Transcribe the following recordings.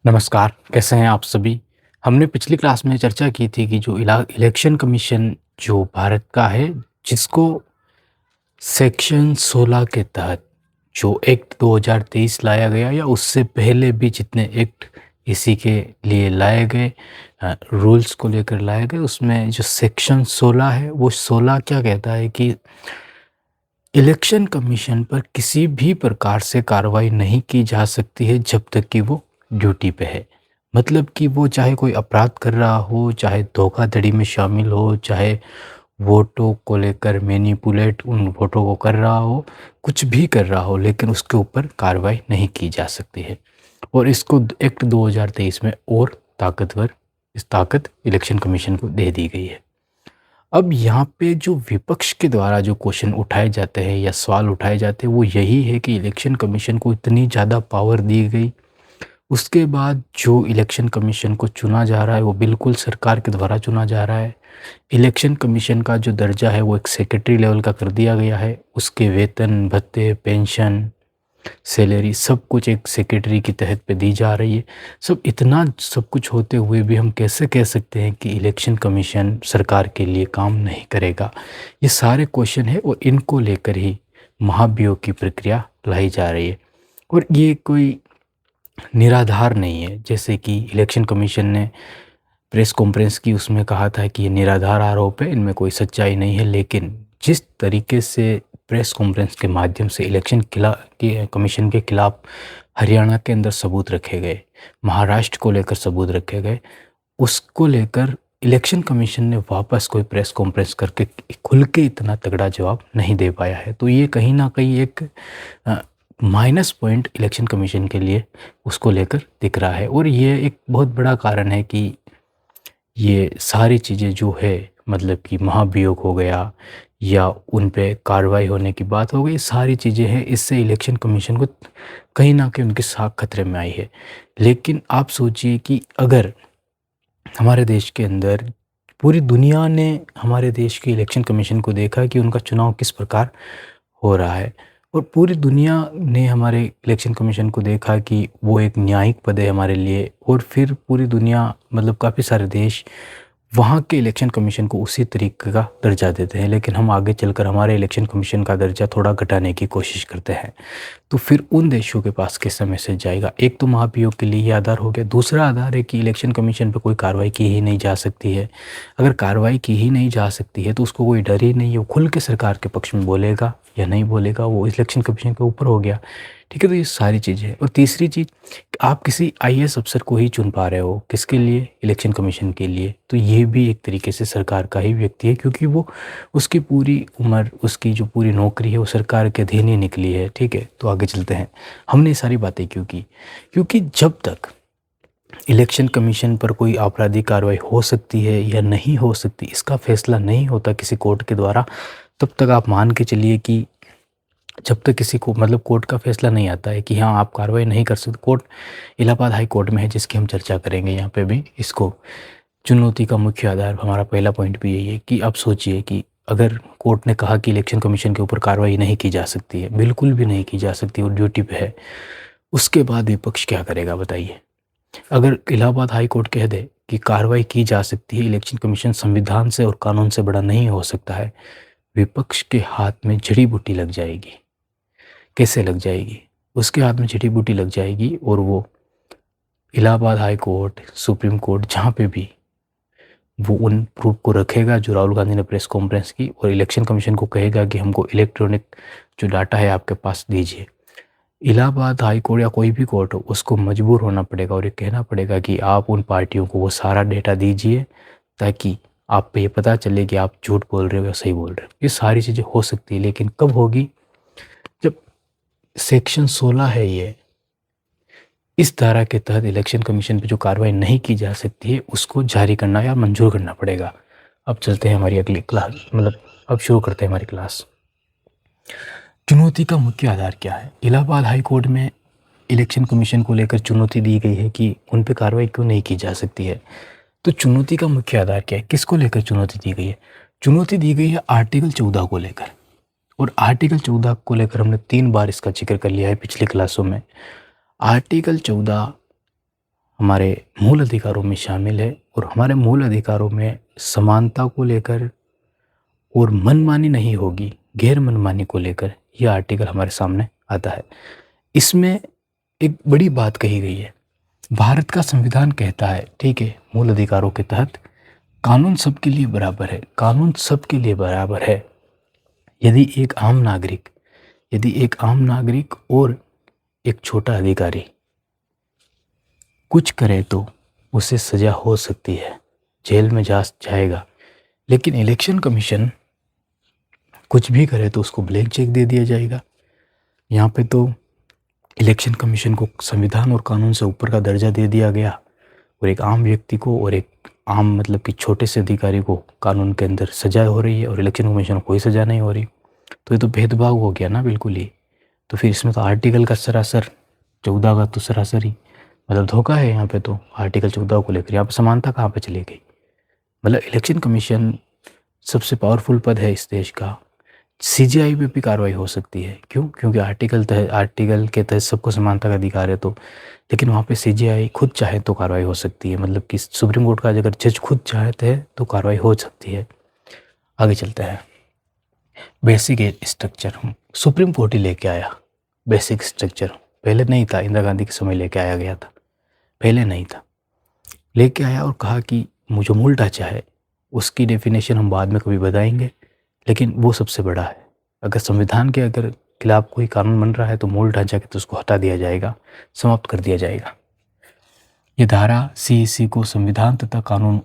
नमस्कार, कैसे हैं आप सभी? हमने पिछली क्लास में चर्चा की थी कि जो इलेक्शन कमीशन जो भारत का है, जिसको सेक्शन 16 के तहत जो एक्ट 2023 लाया गया या उससे पहले भी जितने एक्ट इसी के लिए लाए गए, रूल्स को लेकर लाए गए, उसमें जो सेक्शन 16 है, वो 16 क्या कहता है कि इलेक्शन कमीशन पर किसी भी प्रकार से कार्रवाई नहीं की जा सकती है जब तक कि वो ड्यूटी पे है। मतलब कि वो चाहे कोई अपराध कर रहा हो, चाहे धोखाधड़ी में शामिल हो, चाहे वोटों को लेकर मैनिपुलेट उन वोटों को कर रहा हो, कुछ भी कर रहा हो, लेकिन उसके ऊपर कार्रवाई नहीं की जा सकती है। और इसको एक्ट 2023 में और ताकतवर इस ताकत इलेक्शन कमीशन को दे दी गई है। अब यहाँ पे जो विपक्ष के द्वारा जो क्वेश्चन उठाए जाते हैं या सवाल उठाए जाते हैं वो यही है कि इलेक्शन कमीशन को इतनी ज़्यादा पावर दी गई, उसके बाद जो इलेक्शन कमीशन को चुना जा रहा है वो बिल्कुल सरकार के द्वारा चुना जा रहा है। इलेक्शन कमीशन का जो दर्जा है वो एक सेक्रेटरी लेवल का कर दिया गया है। उसके वेतन, भत्ते, पेंशन, सैलरी सब कुछ एक सेक्रेटरी के तहत पे दी जा रही है। सब इतना सब कुछ होते हुए भी हम कैसे कह सकते हैं कि इलेक्शन कमीशन सरकार के लिए काम नहीं करेगा? ये सारे क्वेश्चन है और इनको लेकर ही महाभियोग की प्रक्रिया लाई जा रही है। और ये कोई निराधार नहीं है, जैसे कि इलेक्शन कमीशन ने प्रेस कॉन्फ्रेंस की उसमें कहा था कि ये निराधार आरोप है, इनमें कोई सच्चाई नहीं है। लेकिन जिस तरीके से प्रेस कॉन्फ्रेंस के माध्यम से इलेक्शन कमीशन के खिलाफ हरियाणा के अंदर सबूत रखे गए, महाराष्ट्र को लेकर सबूत रखे गए, उसको लेकर इलेक्शन कमीशन ने वापस कोई प्रेस कॉन्फ्रेंस करके खुल के इतना तगड़ा जवाब नहीं दे पाया है। तो ये कहीं ना कहीं एक माइनस पॉइंट इलेक्शन कमीशन के लिए उसको लेकर दिख रहा है। और ये एक बहुत बड़ा कारण है कि ये सारी चीज़ें जो है, मतलब कि महाभियोग हो गया या उन पे कार्रवाई होने की बात हो गई, सारी चीज़ें हैं, इससे इलेक्शन कमीशन को कहीं ना कहीं उनकी साख खतरे में आई है। लेकिन आप सोचिए कि अगर हमारे देश के अंदर पूरी दुनिया ने हमारे देश के इलेक्शन कमीशन को देखा कि उनका चुनाव किस प्रकार हो रहा है, और पूरी दुनिया ने हमारे इलेक्शन कमीशन को देखा कि वो एक न्यायिक पद है हमारे लिए, और फिर पूरी दुनिया मतलब काफ़ी सारे देश वहाँ के इलेक्शन कमीशन को उसी तरीके का दर्जा देते हैं। लेकिन हम आगे चलकर हमारे इलेक्शन कमीशन का दर्जा थोड़ा घटाने की कोशिश करते हैं। तो फिर उन देशों के पास कैसा मैसेज जाएगा? एक तो महाभियोग के लिए ये आधार हो गया, दूसरा आधार है कि इलेक्शन कमीशन पे कोई कार्रवाई की ही नहीं जा सकती है। अगर कार्रवाई की ही नहीं जा सकती है तो उसको कोई डर ही नहीं है, वो खुल के सरकार के पक्ष में बोलेगा या नहीं बोलेगा, वो इलेक्शन कमीशन के ऊपर हो गया। ठीक है, तो ये सारी चीज़ें हैं। और तीसरी चीज़, आप किसी आईएएस अफसर को ही चुन पा रहे हो, किसके लिए? इलेक्शन कमीशन के लिए। तो ये भी एक तरीके से सरकार का ही व्यक्ति है, क्योंकि वो उसकी पूरी उम्र, उसकी जो पूरी नौकरी है वो सरकार के अधीन ही निकली है। ठीक है, तो आगे चलते हैं। हमने ये सारी बातें क्यों की? क्योंकि जब तक इलेक्शन कमीशन पर कोई आपराधिक कार्रवाई हो सकती है या नहीं हो सकती, इसका फैसला नहीं होता किसी कोर्ट के द्वारा, तब तक आप मान के चलिए कि जब तक किसी को मतलब कोर्ट का फैसला नहीं आता है कि हाँ आप कार्रवाई नहीं कर सकते। कोर्ट इलाहाबाद हाई कोर्ट में है, जिसकी हम चर्चा करेंगे यहाँ पे भी। इसको चुनौती का मुख्य आधार, हमारा पहला पॉइंट भी यही है कि आप सोचिए कि अगर कोर्ट ने कहा कि इलेक्शन कमीशन के ऊपर कार्रवाई नहीं की जा सकती है, बिल्कुल भी नहीं की जा सकती, और ड्यूटी पे है, उसके बाद विपक्ष क्या करेगा बताइए? अगर इलाहाबाद हाई कोर्ट कह दे कि कार्रवाई की जा सकती है, इलेक्शन कमीशन संविधान से और कानून से बड़ा नहीं हो सकता है, विपक्ष के हाथ में जड़ी बूटी लग जाएगी। कैसे लग जाएगी? उसके हाथ में जड़ी बूटी लग जाएगी, और वो Allahabad high court, supreme court, जहाँ पे भी वो उन प्रूफ को रखेगा जो राहुल गांधी ने प्रेस कॉन्फ्रेंस की, और इलेक्शन कमीशन को कहेगा कि हमको इलेक्ट्रॉनिक जो डाटा है आपके पास दीजिए। इलाहाबाद हाई कोर्ट या कोई भी कोर्ट हो, उसको मजबूर होना पड़ेगा और ये कहना पड़ेगा कि आप उन पार्टियों को वो सारा डेटा दीजिए, ताकि आप पे ये पता चले कि आप झूठ बोल रहे हो या सही बोल रहे हो। ये सारी चीज़ें हो सकती है, लेकिन कब होगी? जब सेक्शन 16 है, ये इस धारा के तहत इलेक्शन कमीशन पे जो कार्रवाई नहीं की जा सकती है, उसको जारी करना या मंजूर करना पड़ेगा। अब चलते हैं हमारी अगली क्लास, मतलब अब शुरू करते हैं हमारी क्लास। चुनौती का मुख्य आधार क्या है? इलाहाबाद हाई कोर्ट में इलेक्शन कमीशन को लेकर चुनौती दी गई है कि उन पे कार्रवाई क्यों नहीं की जा सकती है। तो चुनौती का मुख्य आधार क्या है? किसको लेकर चुनौती दी गई है? चुनौती दी गई है आर्टिकल 14 को लेकर। और आर्टिकल 14 को लेकर हमने 3 बार इसका जिक्र कर लिया है पिछली क्लासों में। आर्टिकल 14 हमारे मूल अधिकारों में शामिल है और हमारे मूल अधिकारों में समानता को लेकर और मनमानी नहीं होगी, गैर मनमानी को लेकर यह आर्टिकल हमारे सामने आता है। इसमें एक बड़ी बात कही गई है। भारत का संविधान कहता है, ठीक है, मूल अधिकारों के तहत कानून सबके लिए बराबर है, कानून सबके लिए बराबर है। यदि एक आम नागरिक और एक छोटा अधिकारी कुछ करे तो उसे सजा हो सकती है, जेल में जा जाएगा। लेकिन इलेक्शन कमीशन कुछ भी करे तो उसको ब्लैंक चेक दे दिया जाएगा। यहाँ पे तो इलेक्शन कमीशन को संविधान और कानून से ऊपर का दर्जा दे दिया गया और एक आम व्यक्ति को और एक आम मतलब कि छोटे से अधिकारी को कानून के अंदर सजा हो रही है और इलेक्शन कमीशन को कोई सजा नहीं हो रही। तो ये तो भेदभाव हो गया ना बिल्कुल ही। तो फिर इसमें तो आर्टिकल का सरासर 14 का तो सरासर ही मतलब धोखा है। यहाँ पे तो आर्टिकल 14 को लेकर यहाँ पर समानता कहाँ पे चली गई। मतलब इलेक्शन कमीशन सबसे पावरफुल पद है इस देश का। सीजीआई पे भी कार्रवाई हो सकती है। क्यों? क्योंकि आर्टिकल के तहत सबको समानता का अधिकार है। तो लेकिन वहाँ पे सीजीआई खुद चाहे तो कार्रवाई हो सकती है। मतलब कि सुप्रीम कोर्ट का अगर जज खुद चाहते हैं तो कार्रवाई हो सकती है। आगे चलते हैं। बेसिक स्ट्रक्चर सुप्रीम कोर्ट ही लेके आया। बेसिक स्ट्रक्चर पहले नहीं था, इंदिरा गांधी के समय लेके आया गया था, पहले नहीं था। लेके आया और कहा कि जो मूल ढांचा है उसकी डेफिनेशन हम बाद में कभी बताएंगे, लेकिन वो सबसे बड़ा है। अगर संविधान के खिलाफ कोई कानून बन रहा है तो मूल ढांचा के तो उसको हटा दिया जाएगा, समाप्त कर दिया जाएगा। ये धारा सीईसी को संविधान तथा कानून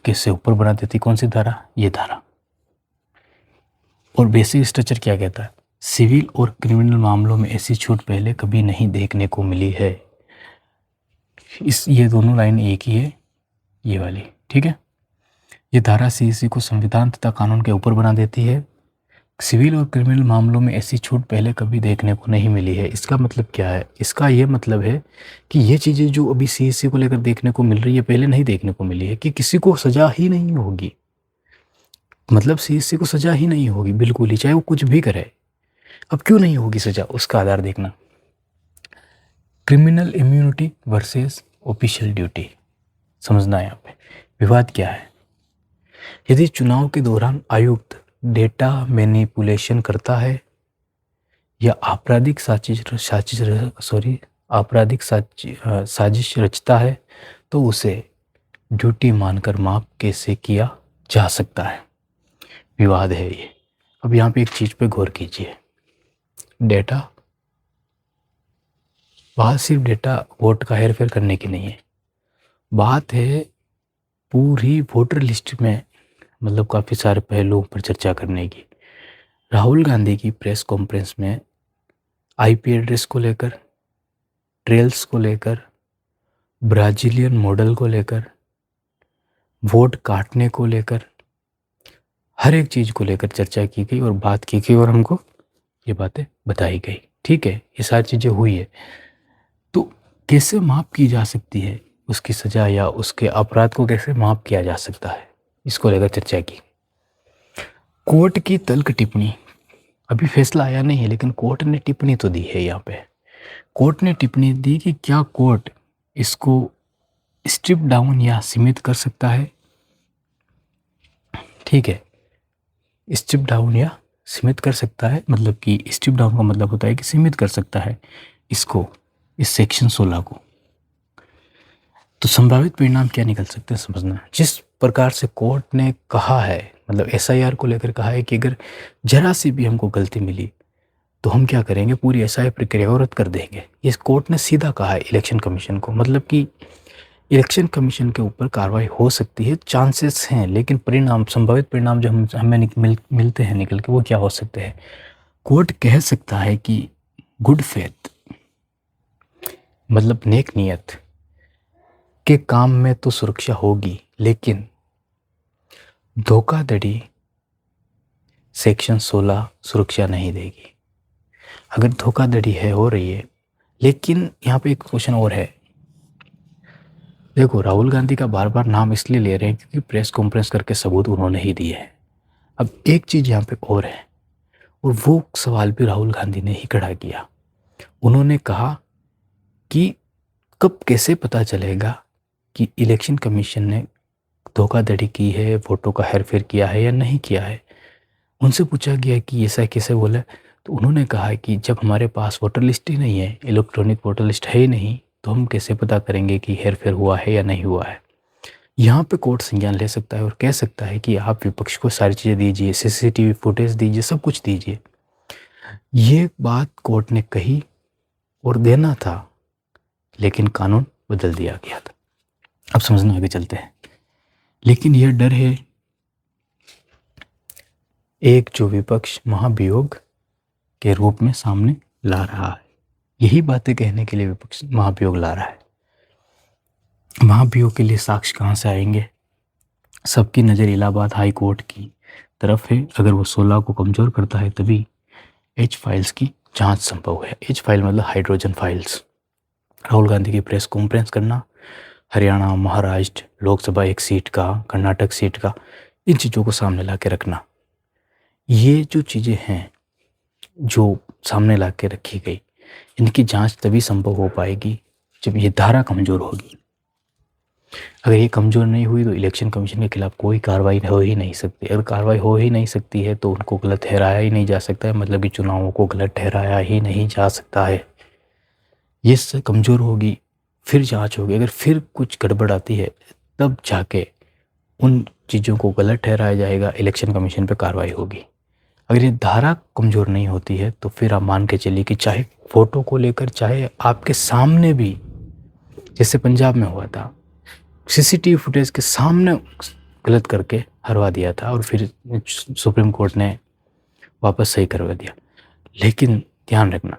से ऊपर बना देती। कौन सी धारा? ये धारा। और बेसिक स्ट्रक्चर क्या कहता है? सिविल और क्रिमिनल मामलों में ऐसी छूट पहले कभी नहीं देखने को मिली है। ये दोनों लाइन एक ही है, ये वाली, ठीक है। ये धारा सीईसी को संविधान तथा कानून के ऊपर बना देती है। सिविल और क्रिमिनल मामलों में ऐसी छूट पहले कभी देखने को नहीं मिली है। इसका मतलब क्या है? इसका ये मतलब है कि ये चीज़ें जो अभी सीईसी को लेकर देखने को मिल रही है पहले नहीं देखने को मिली है, कि किसी को सजा ही नहीं होगी। मतलब सीईसी को सजा ही नहीं होगी बिल्कुल ही, चाहे वो कुछ भी करे। अब क्यों नहीं होगी सजा? उसका आधार देखना। Criminal immunity versus official duty समझना है। यहाँ पे विवाद क्या है? यदि चुनाव के दौरान आयुक्त डेटा मैनिपुलेशन करता है या साजिश रचता है तो उसे ड्यूटी मानकर माफ कैसे किया जा सकता है? विवाद है ये। अब यहाँ पे एक चीज़ पे गौर कीजिए। डेटा, बात सिर्फ डेटा वोट का हेरफेर करने की नहीं है, बात है पूरी वोटर लिस्ट में मतलब काफ़ी सारे पहलुओं पर चर्चा करने की। राहुल गांधी की प्रेस कॉन्फ्रेंस में आईपी एड्रेस को लेकर, ट्रेल्स को लेकर, ब्राज़ीलियन मॉडल को लेकर, वोट काटने को लेकर, हर एक चीज़ को लेकर चर्चा की गई और बात की गई और हमको ये बातें बताई गई। ठीक है, ये सारी चीज़ें हुई है। तो कैसे माफ़ की जा सकती है उसकी सज़ा, या उसके अपराध को कैसे माफ़ किया जा सकता है, इसको लेकर चर्चा की। कोर्ट की तल्ख टिप्पणी, अभी फैसला आया नहीं है लेकिन कोर्ट ने टिप्पणी तो दी है। यहाँ पे कोर्ट ने टिप्पणी दी कि क्या कोर्ट इसको स्ट्रिप डाउन या सीमित कर सकता है। ठीक है, स्ट्रिप डाउन या सीमित कर सकता है, मतलब कि स्ट्रिप डाउन का मतलब होता है कि सीमित कर सकता है इसको, इस सेक्शन 16 को। तो संभावित परिणाम क्या निकल सकते हैं समझना। जिस प्रकार से कोर्ट ने कहा है, मतलब एसआईआर को लेकर कहा है कि अगर जरा सी भी हमको गलती मिली तो हम क्या करेंगे, पूरी एसआईआर प्रक्रिया को रद्द कर देंगे। ये कोर्ट ने सीधा कहा है इलेक्शन कमीशन को। मतलब कि इलेक्शन कमीशन के ऊपर कार्रवाई हो सकती है, चांसेस हैं, लेकिन परिणाम, संभावित परिणाम जो हमें मिलते हैं निकल के, वो क्या हो सकते हैं। कोर्ट कह सकता है कि गुड फेथ, मतलब नेक नियत के काम में तो सुरक्षा होगी, लेकिन धोखाधड़ी सेक्शन 16 सुरक्षा नहीं देगी। अगर धोखाधड़ी हो रही है, लेकिन यहाँ पे एक क्वेश्चन और है। देखो, राहुल गांधी का बार बार नाम इसलिए ले रहे हैं क्योंकि प्रेस कॉन्फ्रेंस करके सबूत उन्होंने ही दिए हैं। अब एक चीज़ यहाँ पे और है, और वो सवाल भी राहुल गांधी ने ही खड़ा किया। उन्होंने कहा कि कब कैसे पता चलेगा कि इलेक्शन कमीशन ने धोखाधड़ी की है, वोटों का हेरफेर किया है या नहीं किया है? उनसे पूछा गया कि ऐसा कैसे बोला? तो उन्होंने कहा कि जब हमारे पास वोटर लिस्ट ही नहीं है, इलेक्ट्रॉनिक वोटर लिस्ट है ही नहीं, तो हम कैसे पता करेंगे कि हेरफेर हुआ है या नहीं हुआ है। यहाँ पे कोर्ट संज्ञान ले सकता है और कह सकता है कि आप विपक्ष को सारी चीज़ें दीजिए, सीसीटीवी फुटेज दीजिए, सब कुछ दीजिए। ये बात कोर्ट ने कही और देना था, लेकिन कानून बदल दिया गया था। अब समझना, आगे चलते हैं। लेकिन यह डर है एक जो विपक्ष महाभियोग के रूप में सामने ला रहा है। यही बातें कहने के लिए विपक्ष महाभियोग ला रहा है। महाभियोग के लिए साक्ष्य कहाँ से आएंगे? सबकी नज़र इलाहाबाद हाई कोर्ट की तरफ है। अगर वो 16 को कमज़ोर करता है तभी एच फाइल्स की जांच संभव है। एच फाइल मतलब हाइड्रोजन फाइल्स। राहुल गांधी की प्रेस कॉन्फ्रेंस करना, हरियाणा, महाराष्ट्र, लोकसभा एक सीट का, कर्नाटक सीट का, इन चीज़ों को सामने ला के रखना। ये जो चीज़ें हैं जो सामने ला के रखी गई, इनकी जांच तभी संभव हो पाएगी जब ये धारा कमज़ोर होगी। अगर ये कमज़ोर नहीं हुई तो इलेक्शन कमीशन के खिलाफ कोई कार्रवाई हो ही नहीं सकती। अगर कार्रवाई हो ही नहीं सकती है तो उनको गलत ठहराया ही नहीं जा सकता है, मतलब कि चुनावों को गलत ठहराया ही नहीं जा सकता है। ये कमज़ोर होगी, फिर जांच होगी। अगर फिर कुछ गड़बड़ आती है तब जाके उन चीज़ों को गलत ठहराया जाएगा, इलेक्शन कमीशन पे कार्रवाई होगी। अगर ये धारा कमज़ोर नहीं होती है तो फिर आप मान के चलिए कि चाहे फ़ोटो को लेकर, चाहे आपके सामने भी, जैसे पंजाब में हुआ था, सीसीटीवी फुटेज के सामने गलत करके हरवा दिया था और फिर सुप्रीम कोर्ट ने वापस सही करवा दिया। लेकिन ध्यान रखना,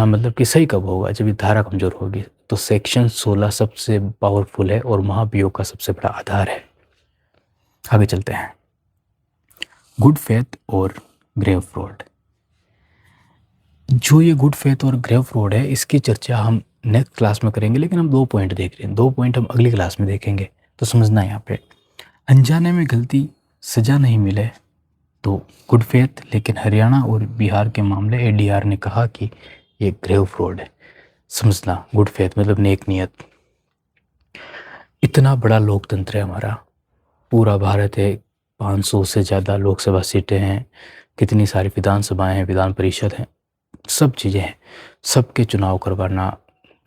मतलब कि सही कब होगा? जब ये धारा कमज़ोर होगी। तो सेक्शन 16 सबसे पावरफुल है और महाभियोग का सबसे बड़ा आधार है। आगे चलते हैं। गुड फेथ और ग्रेव फ्रॉड। जो ये गुड फेथ और ग्रेव फ्रॉड है, इसकी चर्चा हम नेक्स्ट क्लास में करेंगे, लेकिन हम 2 पॉइंट देख रहे हैं। 2 पॉइंट हम अगली क्लास में देखेंगे। तो समझना है यहाँ पे, अनजाने में गलती सज़ा नहीं मिले तो गुड फेथ, लेकिन हरियाणा और बिहार के मामले एडीआर ने कहा कि ये ग्रेव फ्रॉड है। समझना, गुड फेथ मतलब नेक नियत। इतना बड़ा लोकतंत्र है हमारा, पूरा भारत है, 500 से ज़्यादा लोकसभा सीटें हैं, कितनी सारी विधानसभाएं हैं, विधान परिषद हैं, सब चीज़ें हैं। सबके चुनाव करवाना,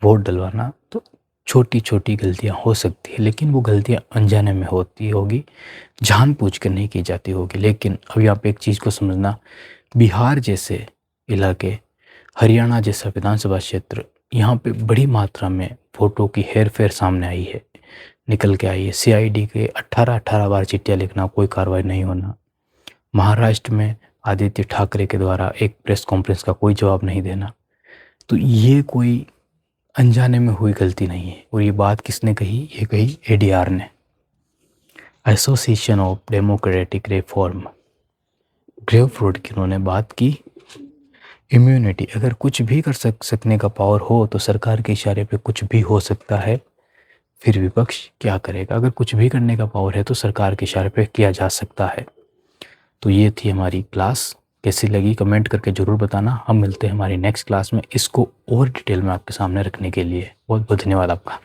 वोट डलवाना, तो छोटी छोटी गलतियां हो सकती है, लेकिन वो गलतियां अनजाने में होती होगी, जानबूझ कर नहीं की जाती होगी। लेकिन अब यहाँ पे एक चीज़ को समझना, बिहार जैसे इलाके, हरियाणा जैसा विधानसभा क्षेत्र, यहाँ पे बड़ी मात्रा में वोटों की हेरफेर सामने आई है, निकल के आई है। सीआईडी के 18 बार चिट्ठियाँ लिखना, कोई कार्रवाई नहीं होना। महाराष्ट्र में आदित्य ठाकरे के द्वारा एक प्रेस कॉन्फ्रेंस का कोई जवाब नहीं देना। तो ये कोई अनजाने में हुई गलती नहीं है। और ये बात किसने कही? ये कही एडीआर ने, association of democratic reform. Grave fraud की उन्होंने बात की। इम्यूनिटी, अगर कुछ भी कर सकने का पावर हो तो सरकार के इशारे पे कुछ भी हो सकता है, फिर विपक्ष क्या करेगा? अगर कुछ भी करने का पावर है तो सरकार के इशारे पे किया जा सकता है। तो ये थी हमारी क्लास, कैसी लगी कमेंट करके ज़रूर बताना। हम मिलते हैं हमारी नेक्स्ट क्लास में, इसको और डिटेल में आपके सामने रखने के लिए। बहुत बहुत धन्यवाद आपका।